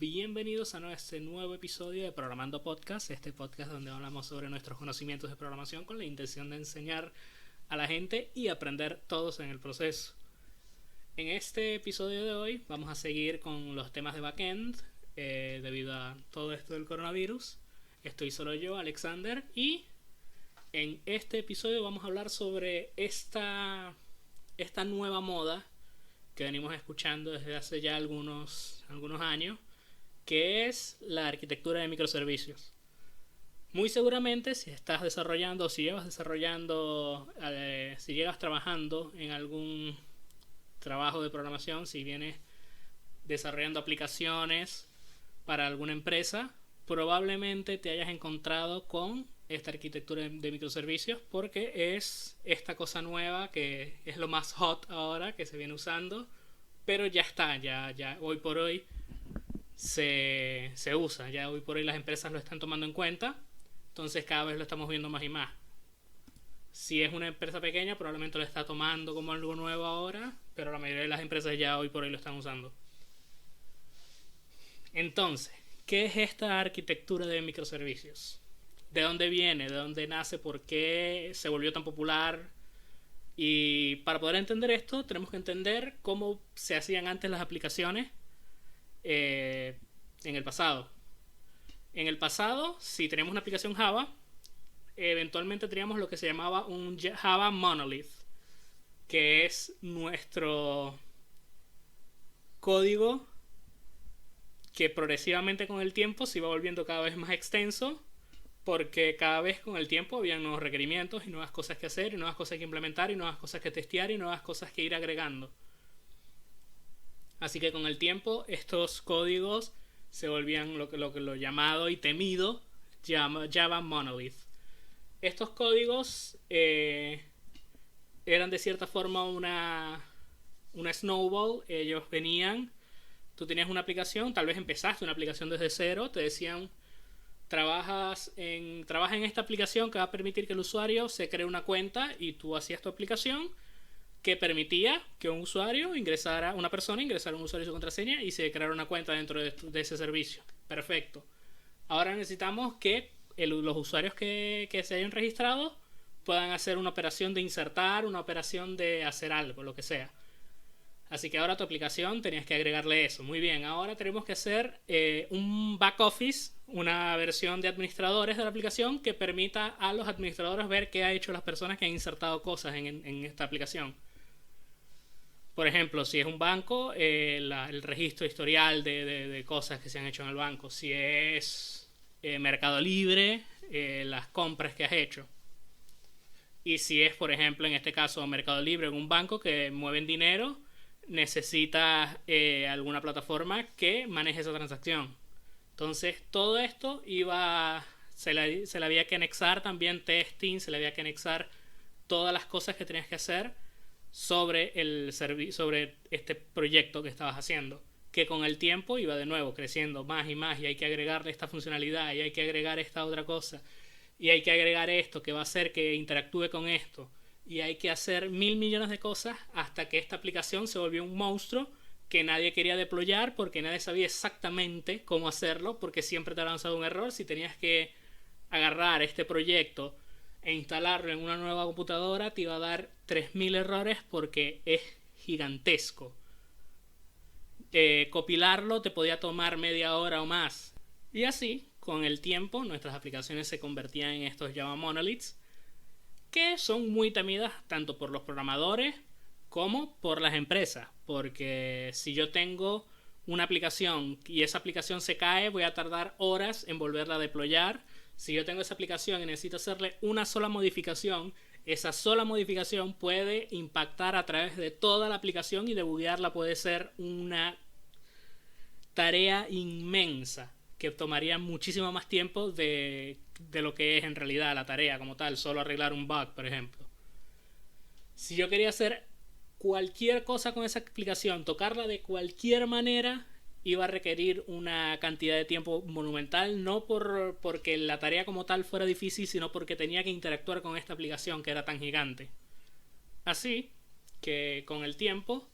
Bienvenidos a este nuevo episodio de Programando Podcast, este podcast donde hablamos sobre nuestros conocimientos de programación con la intención de enseñar a la gente y aprender todos en el proceso. En este episodio de hoy vamos a seguir con los temas de backend debido a todo esto del coronavirus. Estoy solo yo, Alexander, y en este episodio vamos a hablar sobre esta nueva moda que venimos escuchando desde hace ya algunos años, que es la arquitectura de microservicios. Muy seguramente si estás desarrollando, si llevas trabajando en algún trabajo de programación, si vienes desarrollando aplicaciones para alguna empresa, probablemente te hayas encontrado con esta arquitectura de microservicios, porque es esta cosa nueva que es lo más hot ahora, que se viene usando, pero ya está, ya hoy por hoy se usa, ya hoy por hoy las empresas lo están tomando en cuenta, entonces cada vez lo estamos viendo más y más. Si es una empresa pequeña, probablemente lo está tomando como algo nuevo ahora, pero la mayoría de las empresas ya hoy por hoy lo están usando. Entonces, ¿qué es esta arquitectura de microservicios? ¿De dónde viene? ¿De dónde nace? ¿Por qué se volvió tan popular? Y para poder entender esto, tenemos que entender cómo se hacían antes las aplicaciones en el pasado. En el pasado, si teníamos una aplicación Java, eventualmente teníamos lo que se llamaba un Java Monolith, que es nuestro código que progresivamente con el tiempo se iba volviendo cada vez más extenso, porque cada vez con el tiempo había nuevos requerimientos y nuevas cosas que hacer y nuevas cosas que implementar y nuevas cosas que testear y nuevas cosas que ir agregando. Así que con el tiempo estos códigos se volvían lo llamado y temido Java Monolith. Estos códigos eran de cierta forma una snowball. Ellos venían, tú tenías una aplicación, tal vez empezaste una aplicación desde cero, te decían: trabaja en esta aplicación que va a permitir que el usuario se cree una cuenta, y tú hacías tu aplicación que permitía que una persona ingresara un usuario y su contraseña y se creara una cuenta dentro de ese servicio. Perfecto. Ahora necesitamos que los usuarios que se hayan registrado puedan hacer una operación de insertar, una operación de hacer algo, lo que sea. Así que ahora a tu aplicación tenías que agregarle eso. Muy bien, ahora tenemos que hacer un back office, una versión de administradores de la aplicación que permita a los administradores ver qué han hecho las personas que han insertado cosas en esta aplicación. Por ejemplo, si es un banco, el registro historial de cosas que se han hecho en el banco. Si es Mercado Libre, las compras que has hecho. Y si es, por ejemplo, en este caso Mercado Libre en un banco que mueven dinero, necesitas alguna plataforma que maneje esa transacción. Entonces todo esto se le había que anexar también testing, se le había que anexar todas las cosas que tenías que hacer sobre este proyecto que estabas haciendo, que con el tiempo iba de nuevo creciendo más y más, y hay que agregarle esta funcionalidad, y hay que agregar esta otra cosa, y hay que agregar esto que va a hacer que interactúe con esto, y hay que hacer 1.000 millones de cosas hasta que esta aplicación se volvió un monstruo que nadie quería deployar porque nadie sabía exactamente cómo hacerlo, porque siempre te ha lanzado un error. Si tenías que agarrar este proyecto e instalarlo en una nueva computadora, te iba a dar 3.000 errores porque es gigantesco. Compilarlo te podía tomar media hora o más. Y así, con el tiempo, nuestras aplicaciones se convertían en estos Java Monoliths, que son muy temidas tanto por los programadores como por las empresas, porque si yo tengo una aplicación y esa aplicación se cae, voy a tardar horas en volverla a deployar. Si yo tengo esa aplicación y necesito hacerle una sola modificación, esa sola modificación puede impactar a través de toda la aplicación, y debuguearla puede ser una tarea inmensa que tomaría muchísimo más tiempo de lo que es en realidad la tarea como tal, solo arreglar un bug, por ejemplo. Si yo quería hacer cualquier cosa con esa aplicación, tocarla de cualquier manera, iba a requerir una cantidad de tiempo monumental, no porque la tarea como tal fuera difícil, sino porque tenía que interactuar con esta aplicación que era tan gigante. Así que con el tiempo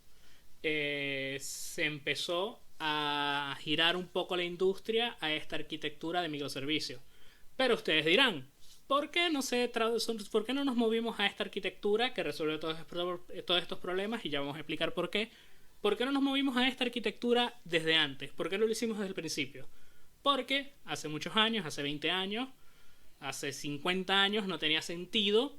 se empezó a a girar un poco la industria a esta arquitectura de microservicios. Pero ustedes dirán, ¿por qué por qué no nos movimos a esta arquitectura que resuelve todos estos problemas? Y ya vamos a explicar por qué. ¿Por qué no nos movimos a esta arquitectura desde antes? ¿Por qué no lo hicimos desde el principio? Porque hace muchos años, hace 20 años, hace 50 años no tenía sentido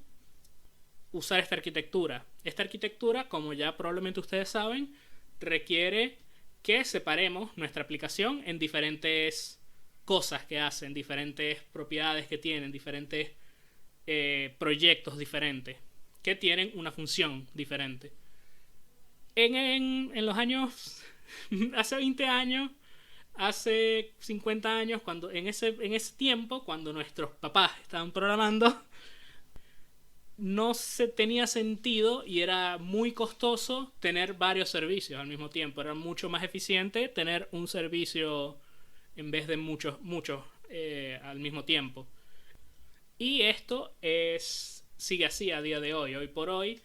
usar esta arquitectura. Esta arquitectura, como ya probablemente ustedes saben, requiere que separemos nuestra aplicación en diferentes cosas que hacen, diferentes propiedades que tienen, diferentes proyectos diferentes, que tienen una función diferente. En los años, hace 20 años, hace 50 años, en ese tiempo, cuando nuestros papás estaban programando, no se tenía sentido y era muy costoso tener varios servicios al mismo tiempo. Era mucho más eficiente tener un servicio en vez de muchos al mismo tiempo. Y esto sigue así a día de hoy. Hoy por hoy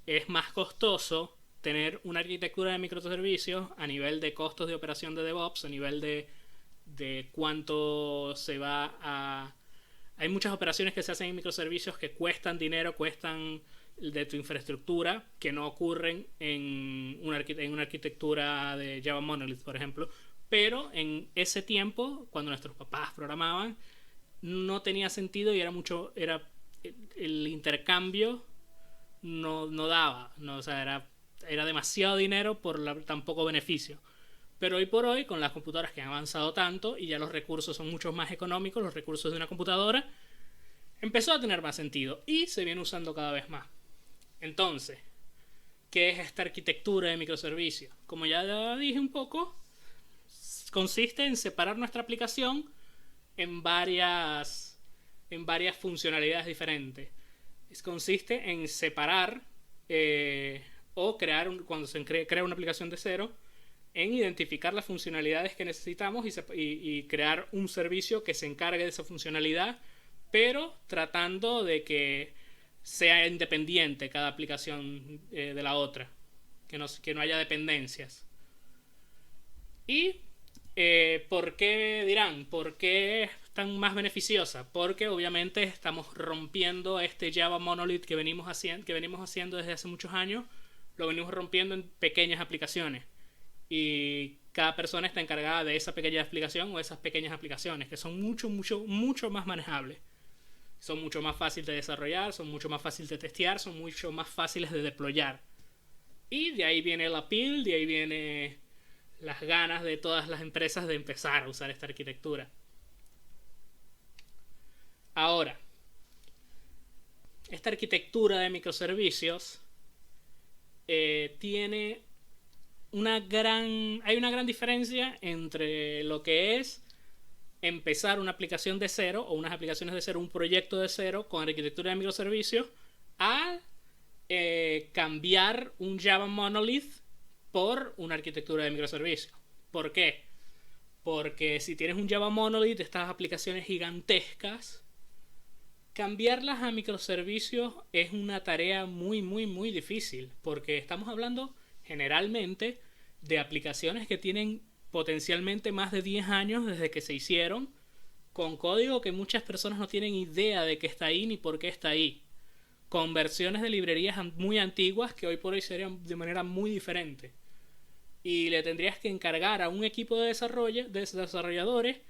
es más costoso tener una arquitectura de microservicios a nivel de costos de operación de DevOps, a nivel de cuánto se va a... Hay muchas operaciones que se hacen en microservicios que cuestan dinero, cuestan de tu infraestructura, que no ocurren en una arquitectura de Java Monolith, por ejemplo. Pero en ese tiempo, cuando nuestros papás programaban, no tenía sentido y el intercambio no daba. No, o sea, era demasiado dinero por tan poco beneficio. Pero hoy por hoy, con las computadoras que han avanzado tanto y ya los recursos son mucho más económicos, los recursos de una computadora, empezó a tener más sentido y se viene usando cada vez más. Entonces, ¿qué es esta arquitectura de microservicios? Como ya dije un poco, consiste en separar nuestra aplicación en varias funcionalidades diferentes. Consiste en separar o cuando se crea una aplicación de cero, en identificar las funcionalidades que necesitamos y crear un servicio que se encargue de esa funcionalidad, pero tratando de que sea independiente cada aplicación de la otra, que no haya dependencias. Y ¿por qué dirán? ¿Por qué es tan más beneficiosa? Porque obviamente estamos rompiendo este Java Monolith que venimos haciendo desde hace muchos años. Lo venimos rompiendo en pequeñas aplicaciones. Y cada persona está encargada de esa pequeña aplicación o esas pequeñas aplicaciones, que son mucho más manejables. Son mucho más fáciles de desarrollar, son mucho más fáciles de testear, son mucho más fáciles de deployar. Y de ahí viene el appeal, de ahí viene las ganas de todas las empresas de empezar a usar esta arquitectura. Ahora, esta arquitectura de microservicios hay una gran diferencia entre lo que es empezar una aplicación de cero o unas aplicaciones de cero, un proyecto de cero con arquitectura de microservicios, a cambiar un Java Monolith por una arquitectura de microservicios. ¿Por qué? Porque si tienes un Java Monolith, estas aplicaciones gigantescas, cambiarlas a microservicios es una tarea muy difícil, porque estamos hablando generalmente de aplicaciones que tienen potencialmente más de 10 años desde que se hicieron, con código que muchas personas no tienen idea de que está ahí ni por qué está ahí, con versiones de librerías muy antiguas que hoy por hoy serían de manera muy diferente. Y le tendrías que encargar a un equipo de desarrolladores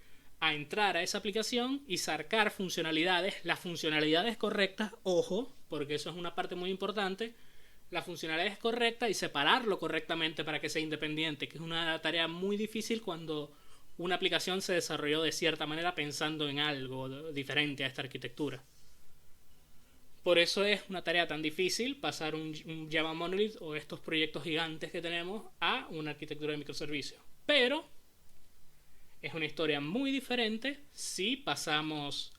a entrar a esa aplicación y sacar funcionalidades, las funcionalidades correctas, ojo, porque eso es una parte muy importante, las funcionalidades correctas y separarlo correctamente para que sea independiente, que es una tarea muy difícil cuando una aplicación se desarrolló de cierta manera pensando en algo diferente a esta arquitectura. Por eso es una tarea tan difícil pasar un Java Monolith o estos proyectos gigantes que tenemos a una arquitectura de microservicios. Pero es una historia muy diferente si pasamos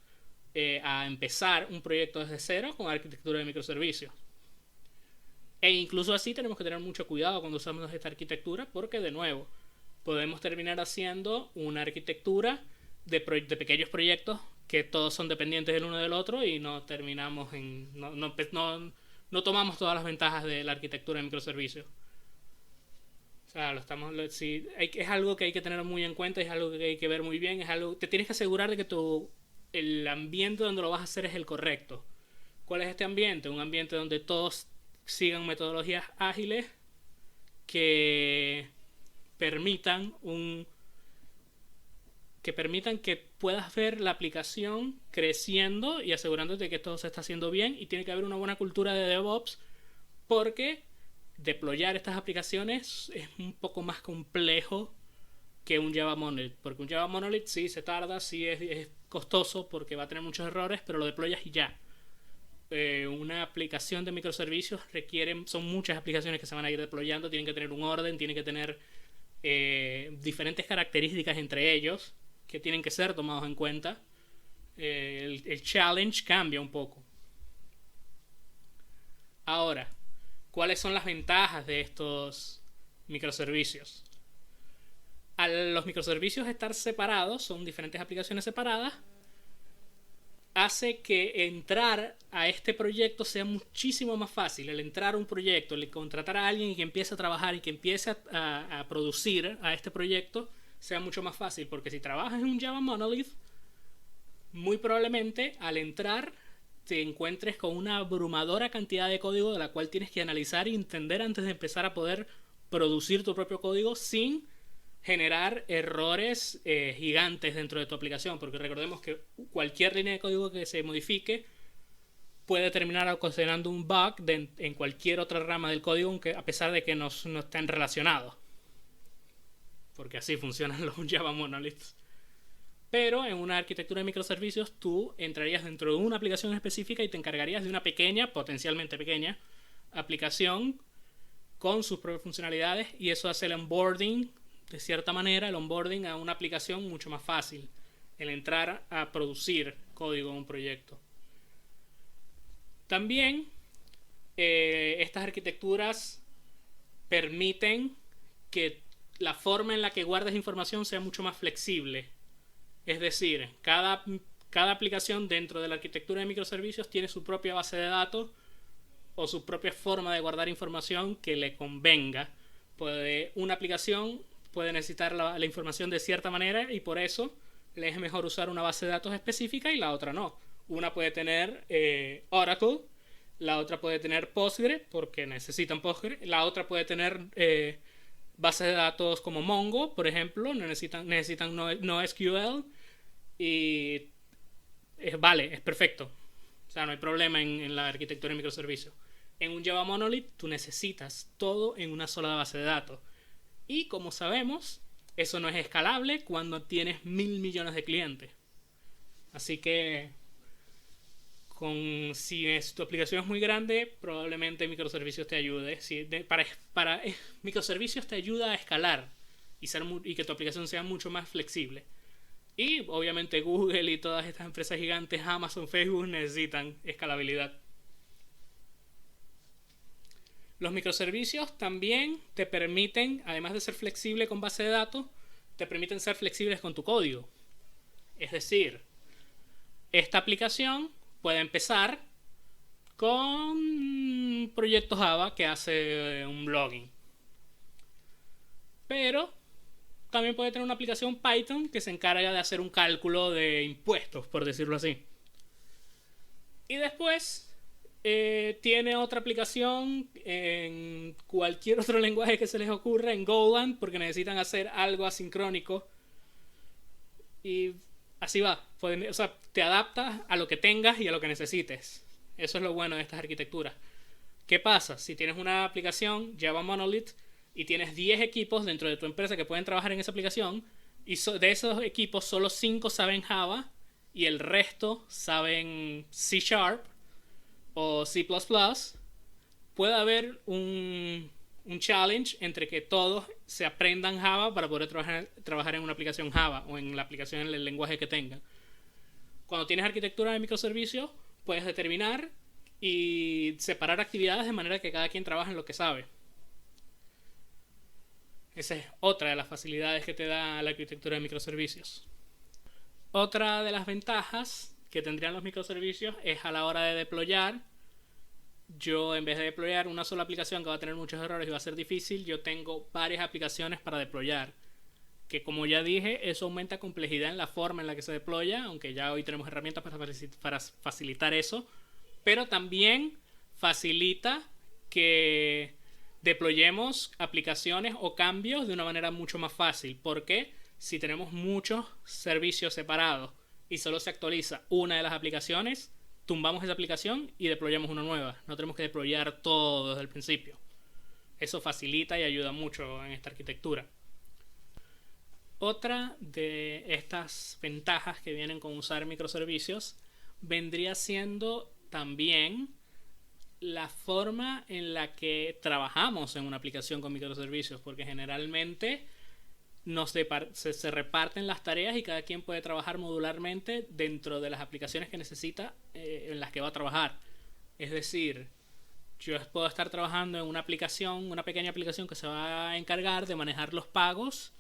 a empezar un proyecto desde cero con arquitectura de microservicios. E incluso así tenemos que tener mucho cuidado cuando usamos esta arquitectura, porque de nuevo podemos terminar haciendo una arquitectura de pequeños proyectos que todos son dependientes del uno del otro y no terminamos no tomamos todas las ventajas de la arquitectura de microservicios. sea, es algo que hay que tener muy en cuenta, es algo que hay que ver muy bien, te tienes que asegurar de que el ambiente donde lo vas a hacer es el correcto. ¿Cuál es este ambiente? Un ambiente donde todos sigan metodologías ágiles que permitan que puedas ver la aplicación creciendo y asegurándote que todo se está haciendo bien, y tiene que haber una buena cultura de DevOps, porque deployar estas aplicaciones es un poco más complejo que un Java Monolith, porque un Java Monolith sí se tarda, sí es costoso porque va a tener muchos errores, pero lo deployas y ya. Una aplicación de microservicios son muchas aplicaciones que se van a ir deployando, tienen que tener un orden, tienen que tener diferentes características entre ellos que tienen que ser tomados en cuenta. El challenge cambia un poco. Ahora, ¿cuáles son las ventajas de estos microservicios? Al los microservicios estar separados, son diferentes aplicaciones separadas, hace que entrar a este proyecto sea muchísimo más fácil. El entrar a un proyecto, el contratar a alguien y que empiece a trabajar y que empiece a producir a este proyecto sea mucho más fácil, porque si trabajas en un Java Monolith, muy probablemente al entrar te encuentres con una abrumadora cantidad de código de la cual tienes que analizar y entender antes de empezar a poder producir tu propio código sin generar errores gigantes dentro de tu aplicación, porque recordemos que cualquier línea de código que se modifique puede terminar ocasionando un bug en cualquier otra rama del código, aunque a pesar de que no estén relacionados, porque así funcionan los Java Monoliths. Pero en una arquitectura de microservicios tú entrarías dentro de una aplicación específica y te encargarías de una pequeña, potencialmente pequeña, aplicación con sus propias funcionalidades, y eso hace el onboarding, de cierta manera, el onboarding a una aplicación mucho más fácil, el entrar a producir código en un proyecto. También estas arquitecturas permiten que la forma en la que guardes información sea mucho más flexible. Es decir, cada aplicación dentro de la arquitectura de microservicios tiene su propia base de datos o su propia forma de guardar información que le convenga. Una aplicación puede necesitar la información de cierta manera y por eso le es mejor usar una base de datos específica y la otra no. Una puede tener Oracle, la otra puede tener Postgre porque necesitan Postgre, la otra puede tener bases de datos como Mongo, por ejemplo, necesitan NoSQL y es perfecto. O sea, no hay problema en la arquitectura de microservicios. En un Java Monolith tú necesitas todo en una sola base de datos. Y como sabemos, eso no es escalable cuando tienes 1.000 millones de clientes. Así que si tu aplicación es muy grande, probablemente microservicios te ayude. Microservicios te ayuda a escalar y que tu aplicación sea mucho más flexible. Y obviamente Google y todas estas empresas gigantes, Amazon, Facebook, necesitan escalabilidad. Los microservicios también te permiten, además de ser flexible con base de datos, te permiten ser flexibles con tu código. Es decir, esta aplicación puede empezar con proyecto Java que hace un blogging. Pero también puede tener una aplicación Python que se encarga de hacer un cálculo de impuestos, por decirlo así. Y después tiene otra aplicación en cualquier otro lenguaje que se les ocurra, en Golang, porque necesitan hacer algo asincrónico. Y así va. O sea, te adaptas a lo que tengas y a lo que necesites. Eso es lo bueno de estas arquitecturas. ¿Qué pasa? Si tienes una aplicación Java Monolith y tienes 10 equipos dentro de tu empresa que pueden trabajar en esa aplicación, y de esos equipos solo 5 saben Java y el resto saben C# o C++, puede haber un challenge entre que todos se aprendan Java para poder trabajar en una aplicación Java o en la aplicación en el lenguaje que tengan. Cuando tienes arquitectura de microservicios, puedes determinar y separar actividades de manera que cada quien trabaje en lo que sabe. Esa es otra de las facilidades que te da la arquitectura de microservicios. Otra de las ventajas que tendrían los microservicios es a la hora de deployar, yo en vez de deployar una sola aplicación que va a tener muchos errores y va a ser difícil, yo tengo varias aplicaciones para deployar. Que como ya dije, eso aumenta complejidad en la forma en la que se deploya, aunque ya hoy tenemos herramientas para facilitar eso. Pero también facilita que deployemos aplicaciones o cambios de una manera mucho más fácil. Porque si tenemos muchos servicios separados y solo se actualiza una de las aplicaciones, tumbamos esa aplicación y deployamos una nueva. No tenemos que deployar todo desde el principio. Eso facilita y ayuda mucho en esta arquitectura. Otra de estas ventajas que vienen con usar microservicios vendría siendo también la forma en la que trabajamos en una aplicación con microservicios, porque generalmente se reparten las tareas y cada quien puede trabajar modularmente dentro de las aplicaciones que necesita en las que va a trabajar. Es decir, yo puedo estar trabajando en una aplicación, una pequeña aplicación que se va a encargar de manejar los pagos,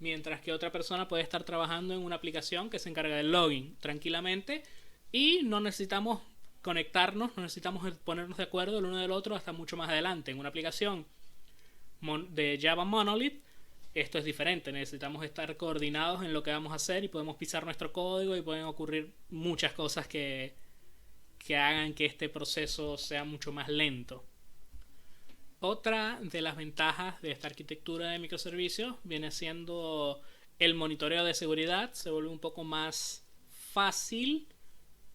mientras que otra persona puede estar trabajando en una aplicación que se encarga del login tranquilamente, y no necesitamos conectarnos, no necesitamos ponernos de acuerdo el uno del otro hasta mucho más adelante. En una aplicación de Java Monolith esto es diferente, necesitamos estar coordinados en lo que vamos a hacer y podemos pisar nuestro código y pueden ocurrir muchas cosas que hagan que este proceso sea mucho más lento. Otra de las ventajas de esta arquitectura de microservicios viene siendo el monitoreo de seguridad. Se vuelve un poco más fácil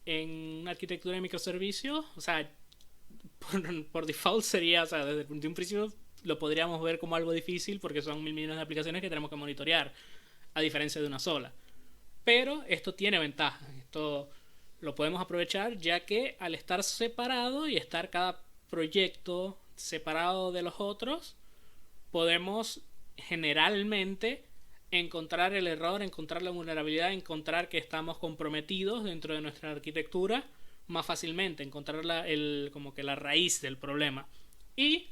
en una arquitectura de microservicios. O sea, por default sería, o sea, desde un principio lo podríamos ver como algo difícil porque son 1000 millones de aplicaciones que tenemos que monitorear, a diferencia de una sola. Pero esto tiene ventajas. Esto lo podemos aprovechar ya que al estar separado y estar cada proyecto separado de los otros, podemos generalmente encontrar el error, encontrar la vulnerabilidad, encontrar que estamos comprometidos dentro de nuestra arquitectura más fácilmente, encontrar como que la raíz del problema. Y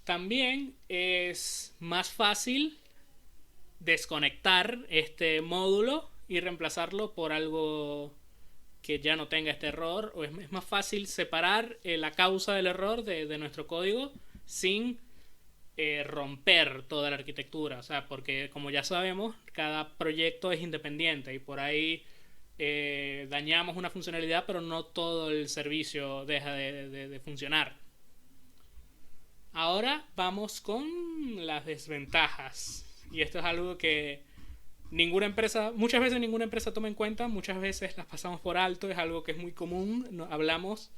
también es más fácil desconectar este módulo y reemplazarlo por algo que ya no tenga este error, o es más fácil separar la causa del error de nuestro código sin romper toda la arquitectura. O sea, porque como ya sabemos, cada proyecto es independiente y por ahí dañamos una funcionalidad, pero no todo el servicio deja de funcionar. Ahora vamos con las desventajas. Y esto es algo que muchas veces ninguna empresa toma en cuenta, muchas veces las pasamos por alto, es algo que es muy común. Hablamos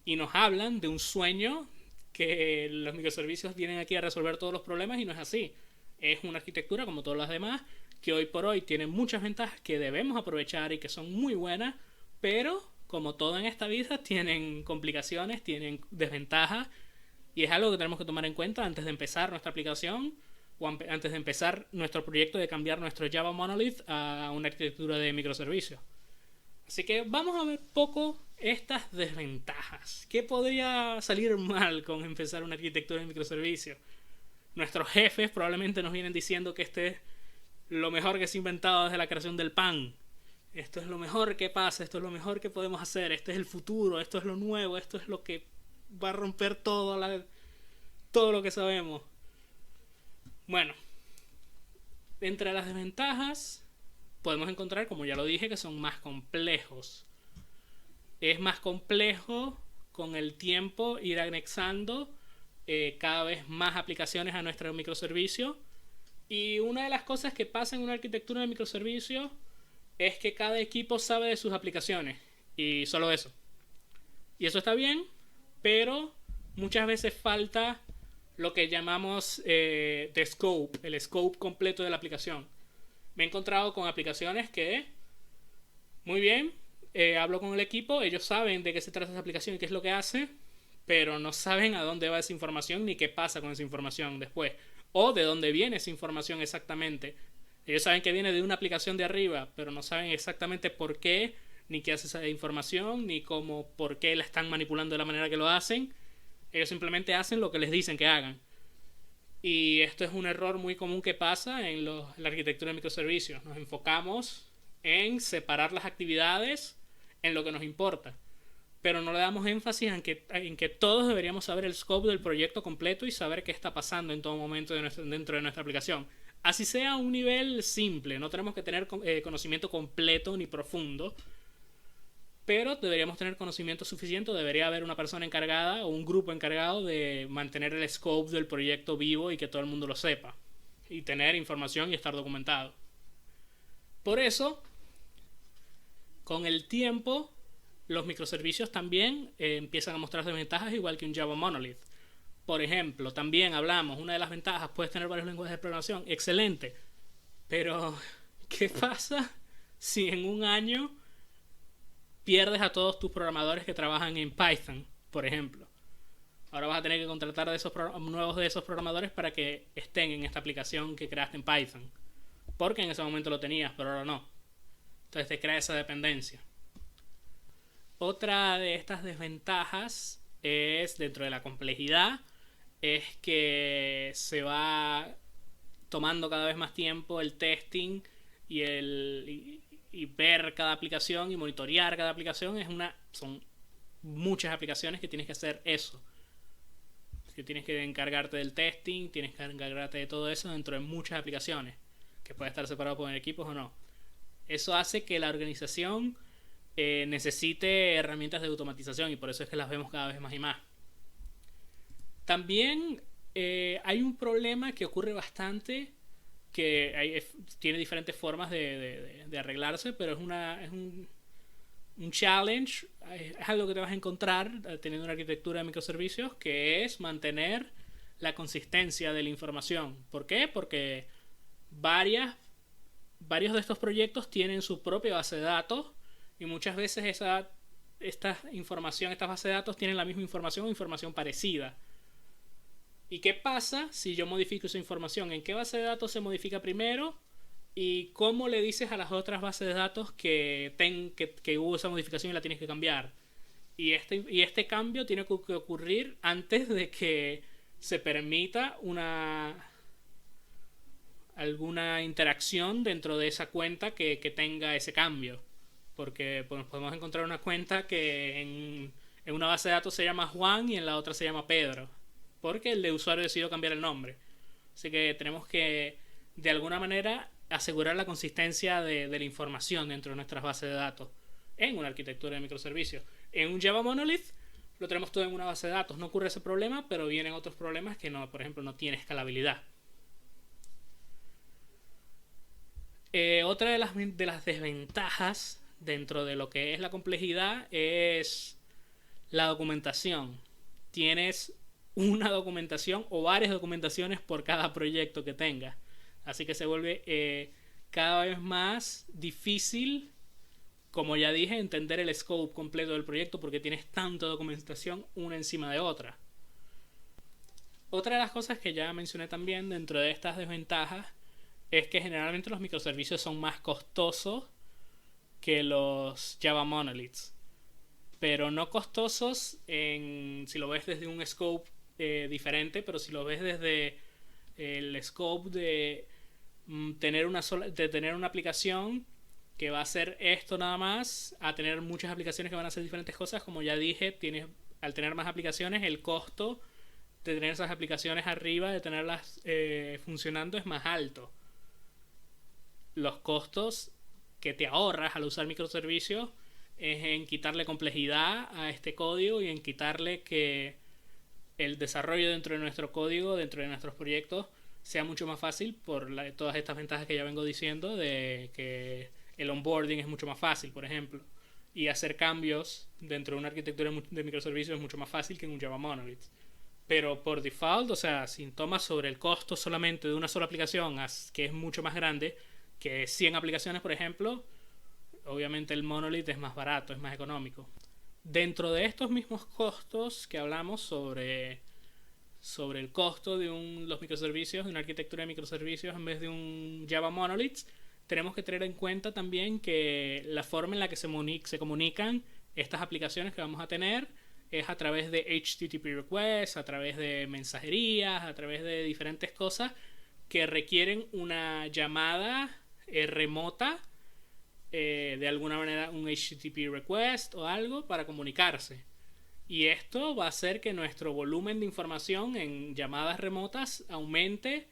y nos hablan de un sueño, que los microservicios vienen aquí a resolver todos los problemas, y no es así. Es una arquitectura como todas las demás, que hoy por hoy tiene muchas ventajas que debemos aprovechar y que son muy buenas, pero como todo en esta vida tienen complicaciones, tienen desventajas, y es algo que tenemos que tomar en cuenta antes de empezar nuestra aplicación o antes de empezar nuestro proyecto de cambiar nuestro Java Monolith a una arquitectura de microservicios. Así que vamos a ver poco estas desventajas. ¿Qué podría salir mal con empezar una arquitectura de microservicios? Nuestros jefes probablemente nos vienen diciendo que este es lo mejor que se ha inventado desde la creación del pan. Esto es lo mejor que pasa, esto es lo mejor que podemos hacer, este es el futuro, esto es lo nuevo, esto es lo que va a romper todo lo que sabemos. Bueno, entre las desventajas podemos encontrar, como ya lo dije, que son más complejos. Es más complejo con el tiempo ir anexando cada vez más aplicaciones a nuestro microservicio. Y una de las cosas que pasa en una arquitectura de microservicios es que cada equipo sabe de sus aplicaciones. Y solo eso. Y eso está bien, pero muchas veces falta lo que llamamos the scope, el scope completo de la aplicación. Me he encontrado con aplicaciones que, muy bien, hablo con el equipo, ellos saben de qué se trata esa aplicación y qué es lo que hace, pero no saben a dónde va esa información ni qué pasa con esa información después, o de dónde viene esa información exactamente. Ellos saben que viene de una aplicación de arriba, pero no saben exactamente por qué, ni qué hace esa información, ni por qué la están manipulando de la manera que lo hacen. Ellos simplemente hacen lo que les dicen que hagan. Y esto es un error muy común que pasa en la arquitectura de microservicios. Nos enfocamos en separar las actividades en lo que nos importa. pero no le damos énfasis en que todos deberíamos saber el scope del proyecto completo y saber qué está pasando en todo momento dentro de nuestra aplicación. Así sea un nivel simple, no tenemos que tener conocimiento completo ni profundo, pero deberíamos tener conocimiento suficiente. Debería haber una persona encargada o un grupo encargado de mantener el scope del proyecto vivo y que todo el mundo lo sepa, y tener información y estar documentado. Por eso, con el tiempo, los microservicios también empiezan a mostrar desventajas, igual que un Java Monolith. Por ejemplo, también hablamos, una de las ventajas, puedes tener varios lenguajes de programación, excelente, pero ¿qué pasa si en un año pierdes a todos tus programadores que trabajan en Python, por ejemplo? Ahora vas a tener que contratar nuevos de esos programadores para que estén en esta aplicación que creaste en Python, porque en ese momento lo tenías, pero ahora no. Entonces te crea esa dependencia. Otra de estas desventajas es, dentro de la complejidad, es que se va tomando cada vez más tiempo el testing y ver cada aplicación y monitorear cada aplicación. Son muchas aplicaciones que tienes que hacer eso. Que tienes que encargarte del testing, tienes que encargarte de todo eso dentro de muchas aplicaciones, que puede estar separado por equipos o no. Eso hace que la organización necesite herramientas de automatización, y por eso es que las vemos cada vez más y más. También hay un problema que ocurre bastante, que tiene diferentes formas de arreglarse, pero es un challenge, es algo que te vas a encontrar teniendo una arquitectura de microservicios, que es mantener la consistencia de la información. ¿Por qué? Porque varios de estos proyectos tienen su propia base de datos, y muchas veces esta información, estas bases de datos tienen la misma información o información parecida. ¿Y qué pasa si yo modifico esa información? ¿En qué base de datos se modifica primero? ¿Y cómo le dices a las otras bases de datos que hubo esa modificación y la tienes que cambiar? Y este cambio tiene que ocurrir antes de que se permita alguna interacción dentro de esa cuenta que tenga ese cambio. Porque podemos encontrar una cuenta que en una base de datos se llama Juan y en la otra se llama Pedro, porque el de usuario decidió cambiar el nombre. Así que tenemos que, de alguna manera, asegurar la consistencia de la información dentro de nuestras bases de datos en una arquitectura de microservicios. En un Java Monolith lo tenemos todo en una base de datos. No ocurre ese problema, pero vienen otros problemas que, por ejemplo, no tiene escalabilidad. Otra de las desventajas dentro de lo que es la complejidad es la documentación. Tienes una documentación o varias documentaciones por cada proyecto que tengas. Así que se vuelve cada vez más difícil, como ya dije, entender el scope completo del proyecto, porque tienes tanta documentación una encima de otra. Otra de las cosas que ya mencioné también dentro de estas desventajas es que generalmente los microservicios son más costosos que los Java Monoliths, pero no costosos si lo ves desde un scope diferente, pero si lo ves desde el scope de tener una aplicación que va a hacer esto nada más, a tener muchas aplicaciones que van a hacer diferentes cosas. Como ya dije, al tener más aplicaciones, el costo de tener esas aplicaciones arriba, de tenerlas funcionando, es más alto. Los costos que te ahorras al usar microservicios es en quitarle complejidad a este código y en quitarle que el desarrollo dentro de nuestro código, dentro de nuestros proyectos, sea mucho más fácil por todas estas ventajas que ya vengo diciendo, de que el onboarding es mucho más fácil, por ejemplo, y hacer cambios dentro de una arquitectura de microservicios es mucho más fácil que en un Java Monolith. Pero por default, o sea, si tomas sobre el costo solamente de una sola aplicación, que es mucho más grande que 100 aplicaciones, por ejemplo, obviamente el Monolith es más barato, es más económico. Dentro de estos mismos costos que hablamos sobre el costo de los microservicios, de una arquitectura de microservicios en vez de un Java Monolith, tenemos que tener en cuenta también que la forma en la que se comunican estas aplicaciones que vamos a tener es a través de HTTP requests, a través de mensajerías, a través de diferentes cosas que requieren una llamada remota de alguna manera un HTTP request o algo para comunicarse. Y esto va a hacer que nuestro volumen de información en llamadas remotas aumente.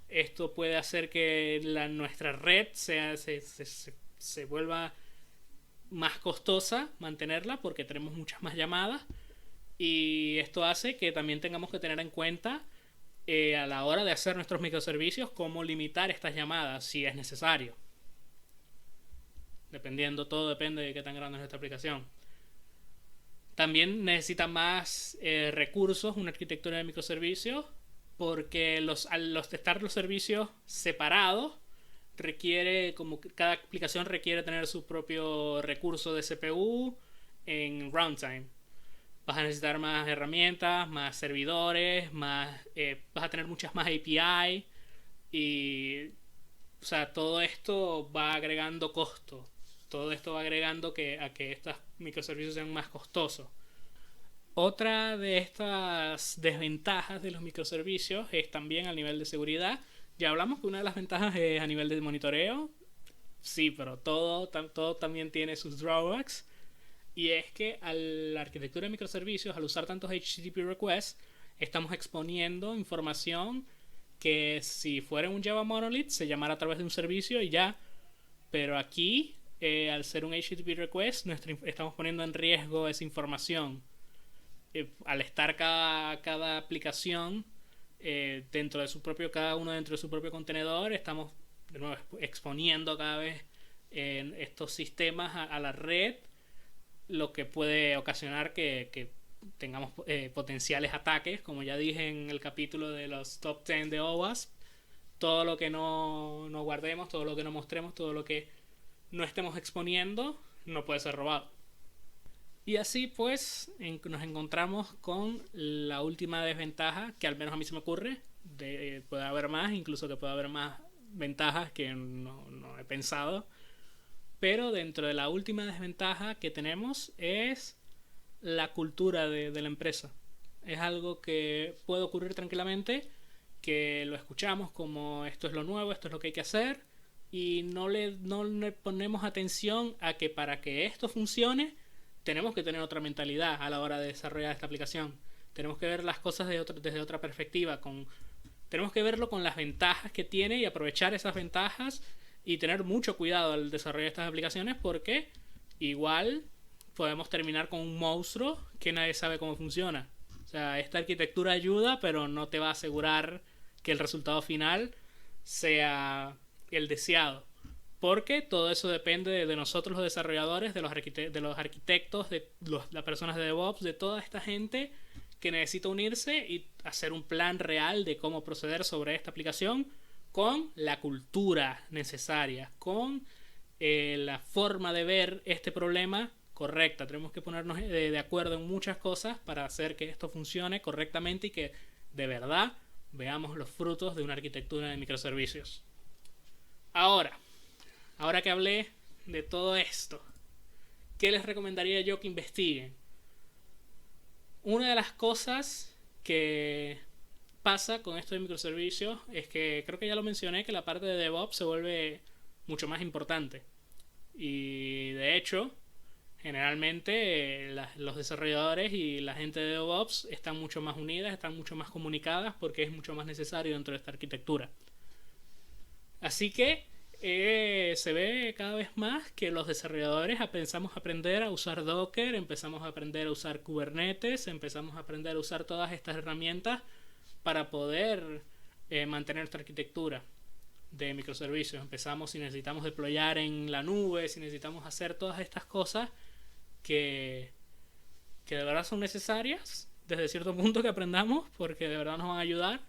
Esto puede hacer que nuestra red se vuelva más costosa mantenerla porque tenemos muchas más llamadas. Y esto hace que también tengamos que tener en cuenta a la hora de hacer nuestros microservicios cómo limitar estas llamadas si es necesario. Todo depende de qué tan grande es nuestra aplicación. También necesita más recursos, una arquitectura de microservicios, porque al estar los servicios separados, como cada aplicación requiere tener su propio recurso de CPU en runtime. Vas a necesitar más herramientas, más servidores, vas a tener muchas más API y, o sea, todo esto va agregando costo. Todo esto va agregando a que estos microservicios sean más costosos. Otra de estas desventajas de los microservicios es también al nivel de seguridad. Ya hablamos que una de las ventajas es a nivel de monitoreo. Sí, pero todo también tiene sus drawbacks. Y es que a la arquitectura de microservicios, al usar tantos HTTP requests, estamos exponiendo información que si fuera un Java Monolith se llamara a través de un servicio y ya. Pero aquí, al ser un HTTP request, estamos poniendo en riesgo esa información. Al estar cada aplicación cada uno dentro de su propio contenedor, estamos de nuevo exponiendo cada vez estos sistemas a la red, lo que puede ocasionar que tengamos potenciales ataques, como ya dije en el capítulo de los top 10 de OWASP. Todo lo que no guardemos, todo lo que no mostremos, todo lo que no estemos exponiendo no puede ser robado. Y así pues nos encontramos con la última desventaja, que al menos a mí se me ocurre. Puede haber más, incluso que puede haber más ventajas que no he pensado. Pero dentro de la última desventaja que tenemos es la cultura de la empresa. Es algo que puede ocurrir tranquilamente, que lo escuchamos como esto es lo nuevo, esto es lo que hay que hacer, y no le ponemos atención a que para que esto funcione tenemos que tener otra mentalidad a la hora de desarrollar esta aplicación. Tenemos que ver las cosas desde otra perspectiva. Tenemos que verlo con las ventajas que tiene y aprovechar esas ventajas y tener mucho cuidado al desarrollar estas aplicaciones, porque igual podemos terminar con un monstruo que nadie sabe cómo funciona. O sea, esta arquitectura ayuda, pero no te va a asegurar que el resultado final sea el deseado. Porque todo eso depende de nosotros los desarrolladores, de los arquitectos, de las personas de DevOps, de toda esta gente que necesita unirse y hacer un plan real de cómo proceder sobre esta aplicación con la cultura necesaria, con la forma de ver este problema correcta. Tenemos que ponernos de acuerdo en muchas cosas para hacer que esto funcione correctamente y que de verdad veamos los frutos de una arquitectura de microservicios. Ahora que hablé de todo esto, ¿qué les recomendaría yo que investiguen? Una de las cosas que pasa con esto de microservicios es que, creo que ya lo mencioné, que la parte de DevOps se vuelve mucho más importante. Y de hecho, generalmente los desarrolladores y la gente de DevOps están mucho más unidas, están mucho más comunicadas, porque es mucho más necesario dentro de esta arquitectura. Así que se ve cada vez más que los desarrolladores empezamos a aprender a usar Docker, empezamos a aprender a usar Kubernetes, empezamos a aprender a usar todas estas herramientas para poder mantener nuestra arquitectura de microservicios. Empezamos, si necesitamos deployar en la nube, si necesitamos hacer todas estas cosas que de verdad son necesarias desde cierto punto, que aprendamos, porque de verdad nos van a ayudar.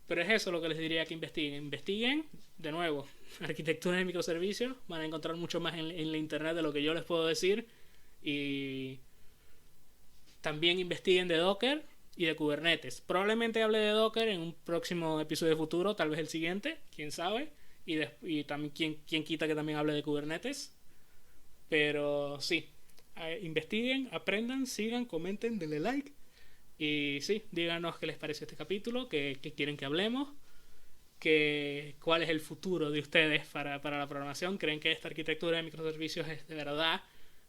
Pero es eso lo que les diría que investiguen. De nuevo, arquitectura de microservicios, van a encontrar mucho más en la internet de lo que yo les puedo decir. Y también investiguen de Docker y de Kubernetes. Probablemente hable de Docker en un próximo episodio futuro, tal vez el siguiente, quién sabe. Y también quién quita que también hable de Kubernetes. Pero sí, investiguen, aprendan, sigan, comenten, denle like. Y sí, díganos qué les parece este capítulo, qué quieren que hablemos, cuál es el futuro de ustedes para la programación. ¿Creen que esta arquitectura de microservicios es de verdad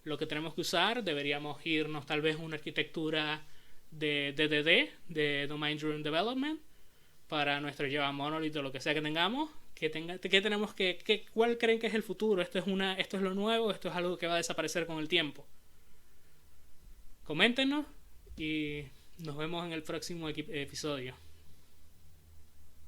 lo que tenemos que usar? ¿Deberíamos irnos tal vez a una arquitectura de DDD, de Domain Driven Development, para nuestro Java Monolith o lo que sea que tengamos? ¿Cuál creen que es el futuro? ¿Esto es lo nuevo? ¿Esto es algo que va a desaparecer con el tiempo? Coméntenos y nos vemos en el próximo episodio.